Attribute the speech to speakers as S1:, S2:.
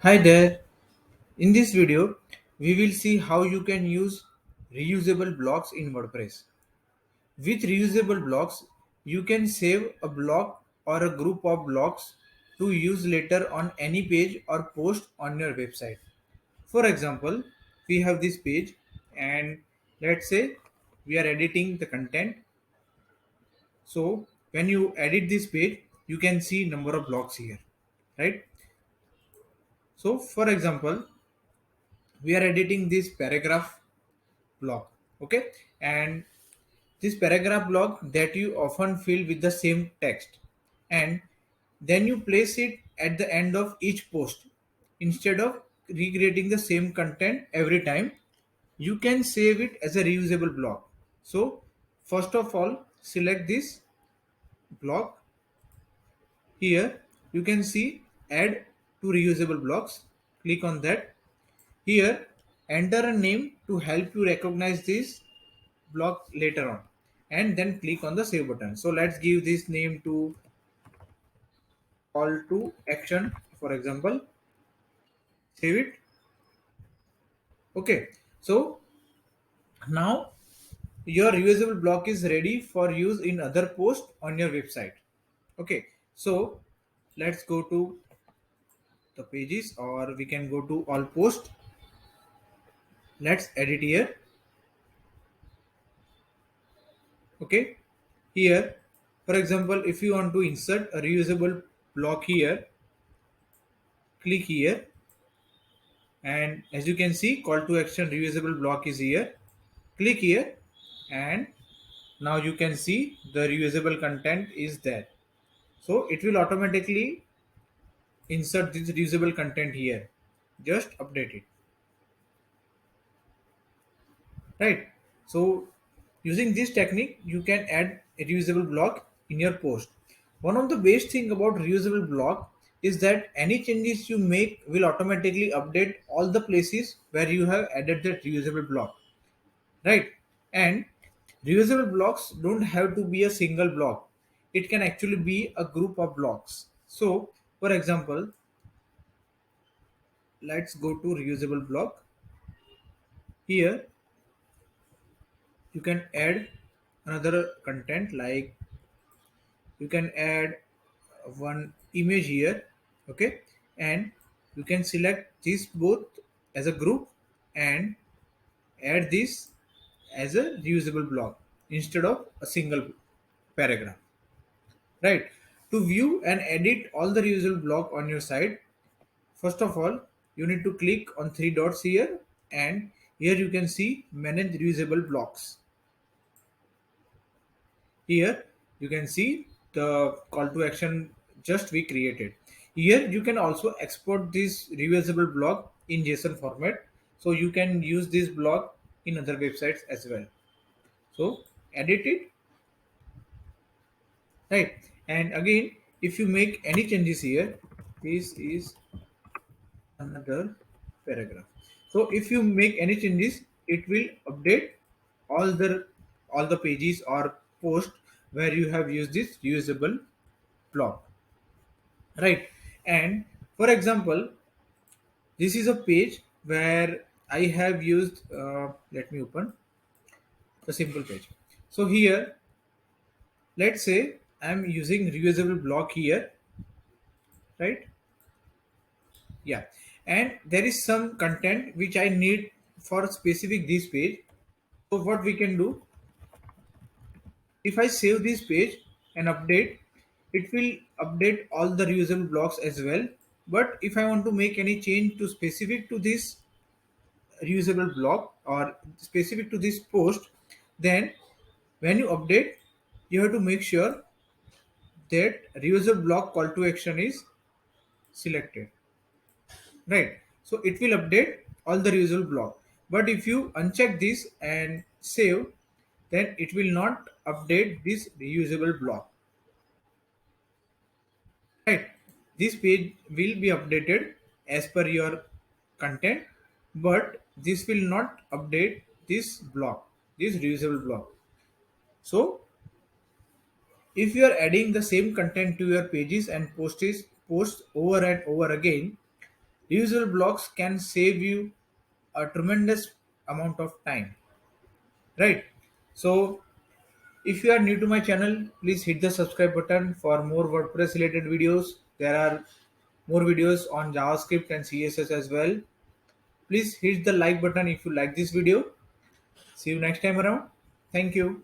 S1: Hi there. In this video, we will see how you can use reusable blocks in WordPress. With reusable blocks, you can save a block or a group of blocks to use later on any page or post on your website. For example, we have this page and let's say we are editing the content. So when you edit this page, you can see number of blocks here, right? So for example, we are editing this paragraph block, okay, and this paragraph block that you often fill with the same text, and then you place it at the end of each post instead of recreating the same content every time. You can save it as a reusable block. So first of all, select this block. Here you can see add to reusable blocks, click on that. Here enter a name to help you recognize this block later on, and then click on the save button. So let's give this name to call to action, for example. Save it. Okay, so now your reusable block is ready for use in other posts on your website. Okay, so let's go to the pages, or we can go to all posts. Let's edit here. Okay, here, for example, if you want to insert a reusable block here, click here, and as you can see, call to action reusable block is here. Click here, and now you can see the reusable content is there. So it will automatically insert this reusable content here. Just update it, right? So using this technique, you can add a reusable block in your post. One of the best thing about reusable block is that any changes you make will automatically update all the places where you have added that reusable block, right? And reusable blocks don't have to be a single block. It can actually be a group of blocks. So for example, let's go to reusable block. Here you can add another content, like you can add one image here, okay, and you can select this both as a group and add this as a reusable block instead of a single paragraph, right? To view and edit all the reusable block on your site, first of all, you need to click on three dots here, and here you can see manage reusable blocks. Here you can see the call to action just we created. Here you can also export this reusable block in JSON format, so you can use this block in other websites as well. So edit it, right? And again, if you make any changes here, this is another paragraph. So if you make any changes, it will update all the pages or posts where you have used this reusable block, right? And for example, this is a page where I have used let me open the simple page. So here, let's say I'm using reusable block here, right? Yeah, and there is some content which I need for specific this page. So what we can do, if I save this page and update, it will update all the reusable blocks as well. But if I want to make any change to specific to this reusable block or specific to this post, then when you update, you have to make sure that reusable block call to action is selected, right? So it will update all the reusable block. But if you uncheck this and save, then it will not update this reusable block, right? This page will be updated as per your content, but this will not update this block, this reusable block. So if you are adding the same content to your pages and posts over and over again, Reusable blocks can save you a tremendous amount of time, right? So if you are new to my channel, please hit the subscribe button for more WordPress related videos. There are more videos on JavaScript and CSS as well. Please hit the like button if you like this video. See you next time around. Thank you.